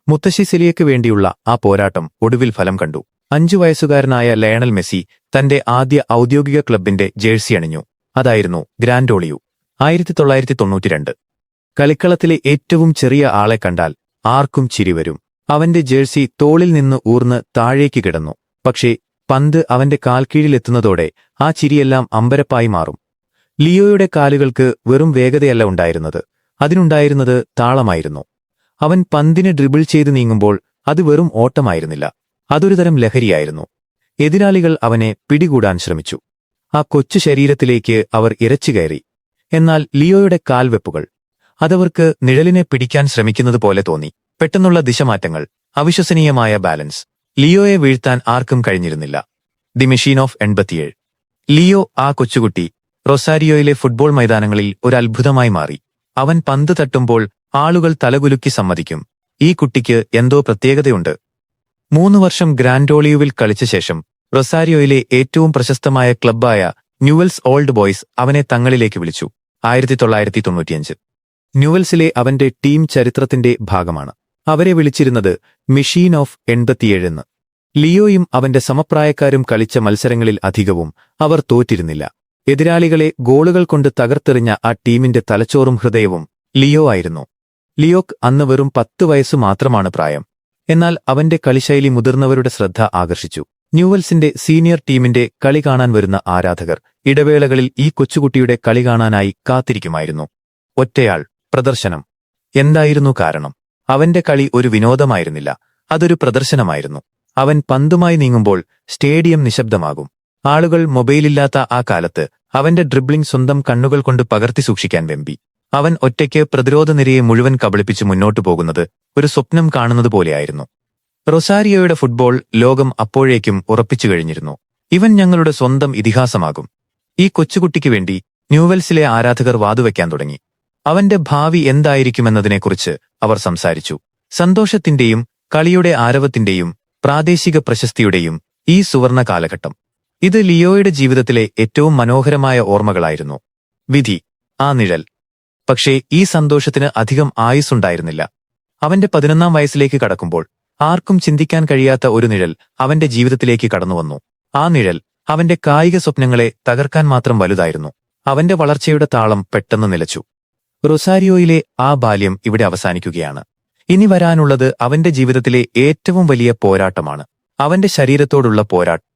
മുത്തശ്ശി സെലിയയ്ക്ക് വേണ്ടിയുള്ള ആ പോരാട്ടം ഒടുവിൽ ഫലം കണ്ടു. 5 വയസ്സുകാരനായ ലയണൽ മെസ്സി തന്റെ ആദ്യ ഔദ്യോഗിക ക്ലബിന്റെ ജേഴ്സി അണിഞ്ഞു. അതായിരുന്നു ഗ്രാൻഡോളിയു. 1992. കളിക്കളത്തിലെ ഏറ്റവും ചെറിയ ആളെ കണ്ടാൽ ആർക്കും ചിരിവരും. അവന്റെ ജേഴ്സി തോളിൽ നിന്ന് ഊർന്ന് താഴേക്ക് കിടന്നു. പക്ഷേ പന്ത് അവന്റെ കാൽക്കീഴിലെത്തുന്നതോടെ ആ ചിരിയെല്ലാം അമ്പരപ്പായി മാറും. ലിയോയുടെ കാലുകൾക്ക് വെറും വേഗതയല്ല ഉണ്ടായിരുന്നത്, അതിനുണ്ടായിരുന്നത് താളമായിരുന്നു. അവൻ പന്തിനെ ഡ്രിബിൾ ചെയ്ത് നീങ്ങുമ്പോൾ അത് വെറും ഓട്ടമായിരുന്നില്ല, അതൊരുതരം ലഹരിയായിരുന്നു. എതിരാളികൾ അവനെ പിടികൂടാൻ ശ്രമിച്ചു. ആ കൊച്ചു ശരീരത്തിലേക്ക് അവർ ഇരച്ചുകയറി. എന്നാൽ ലിയോയുടെ കാൽവെപ്പുകൾ, അതവർക്ക് നിഴലിനെ പിടിക്കാൻ ശ്രമിക്കുന്നത് പോലെ തോന്നി. പെട്ടെന്നുള്ള ദിശമാറ്റങ്ങൾ, അവിശ്വസനീയമായ ബാലൻസ്. ലിയോയെ വീഴ്ത്താൻ ആർക്കും കഴിഞ്ഞിരുന്നില്ല. The machine of 87. ലിയോ, ആ കൊച്ചുകുട്ടി, റൊസാരിയോയിലെ ഫുട്ബോൾ മൈതാനങ്ങളിൽ ഒരു അത്ഭുതമായി മാറി. അവൻ പന്ത് തട്ടുമ്പോൾ ആളുകൾ തലകുലുക്കി സമ്മതിക്കും, ഈ കുട്ടിക്ക് എന്തോ പ്രത്യേകതയുണ്ട്. 3 വർഷം ഗ്രാൻഡോളിയുവിൽ കളിച്ച ശേഷം റൊസാരിയോയിലെ ഏറ്റവും പ്രശസ്തമായ ക്ലബ്ബായ ന്യൂവെൽസ് ഓൾഡ് ബോയ്സ് അവനെ തങ്ങളിലേക്ക് വിളിച്ചു. 1995. ന്യൂവെൽസിലെ അവന്റെ ടീം ചരിത്രത്തിന്റെ ഭാഗമാണ്. അവരെ വിളിച്ചിരുന്നത് മെഷീൻ ഓഫ് 87 എന്ന്. ലിയോയും അവന്റെ സമപ്രായക്കാരും കളിച്ച മത്സരങ്ങളിൽ അധികവും അവർ തോറ്റിരുന്നില്ല. എതിരാളികളെ ഗോളുകൾ കൊണ്ട് തകർത്തെറിഞ്ഞ ആ ടീമിന്റെ തലച്ചോറും ഹൃദയവും ലിയോ ആയിരുന്നു. ലിയോക്ക് അന്ന് വെറും 10 വയസ്സു മാത്രമാണ് പ്രായം. എന്നാൽ അവന്റെ കളിശൈലി മുതിർന്നവരുടെ ശ്രദ്ധ ആകർഷിച്ചു. ന്യൂവെൽസിന്റെ സീനിയർ ടീമിന്റെ കളി കാണാൻ വരുന്ന ആരാധകർ ഇടവേളകളിൽ ഈ കൊച്ചുകുട്ടിയുടെ കളി കാണാനായി കാത്തിരിക്കുമായിരുന്നു. ഒറ്റയാൾ പ്രദർശനം. എന്തായിരുന്നു കാരണം? അവന്റെ കളി ഒരു വിനോദമായിരുന്നില്ല, അതൊരു പ്രദർശനമായിരുന്നു. അവൻ പന്തുമായി നീങ്ങുമ്പോൾ സ്റ്റേഡിയം നിശബ്ദമാകും. ആളുകൾ മൊബൈലില്ലാത്ത ആ കാലത്ത് അവന്റെ ഡ്രിബ്ലിംഗ് സ്വന്തം കണ്ണുകൾ കൊണ്ട് പകർത്തി സൂക്ഷിക്കാൻ വെമ്പി. അവൻ ഒറ്റയ്ക്ക് പ്രതിരോധ നിരയെ മുഴുവൻ കബളിപ്പിച്ച് മുന്നോട്ടു പോകുന്നത് ഒരു സ്വപ്നം കാണുന്നത് പോലെയായിരുന്നു. റൊസാരിയോയുടെ ഫുട്ബോൾ ലോകം അപ്പോഴേക്കും ഉറപ്പിച്ചു കഴിഞ്ഞിരുന്നു. ഇവൻ ഞങ്ങളുടെ സ്വന്തം ഇതിഹാസമാകും. ഈ കൊച്ചുകുട്ടിക്ക് വേണ്ടി ന്യൂവെൽസിലെ ആരാധകർ വാതുവയ്ക്കാൻ തുടങ്ങി. അവന്റെ ഭാവി എന്തായിരിക്കുമെന്നതിനെക്കുറിച്ച് അവർ സംസാരിച്ചു. സന്തോഷത്തിന്റെയും കളിയുടെ ആരവത്തിന്റെയും പ്രാദേശിക പ്രശസ്തിയുടെയും ഈ സുവർണ കാലഘട്ടം. ഇത് ലിയോയുടെ ജീവിതത്തിലെ ഏറ്റവും മനോഹരമായ ഓർമ്മകളായിരുന്നു. വിധി, ആ നിഴൽ. പക്ഷേ ഈ സന്തോഷത്തിന് അധികം ആയുസ്സുണ്ടായിരുന്നില്ല. അവന്റെ 11ാം വയസ്സിലേക്ക് കടക്കുമ്പോൾ ആർക്കും ചിന്തിക്കാൻ കഴിയാത്ത ഒരു നിഴൽ അവന്റെ ജീവിതത്തിലേക്ക് കടന്നുവന്നു. ആ നിഴൽ അവന്റെ കായിക സ്വപ്നങ്ങളെ തകർക്കാൻ മാത്രം വലുതായിരുന്നു. അവന്റെ വളർച്ചയുടെ താളം പെട്ടെന്ന് നിലച്ചു. റൊസാരിയോയിലെ ആ ബാല്യം ഇവിടെ അവസാനിക്കുകയാണ്. ഇനി വരാനുള്ളത് അവന്റെ ജീവിതത്തിലെ ഏറ്റവും വലിയ പോരാട്ടമാണ്. അവന്റെ ശരീരത്തോടുള്ള പോരാട്ടം.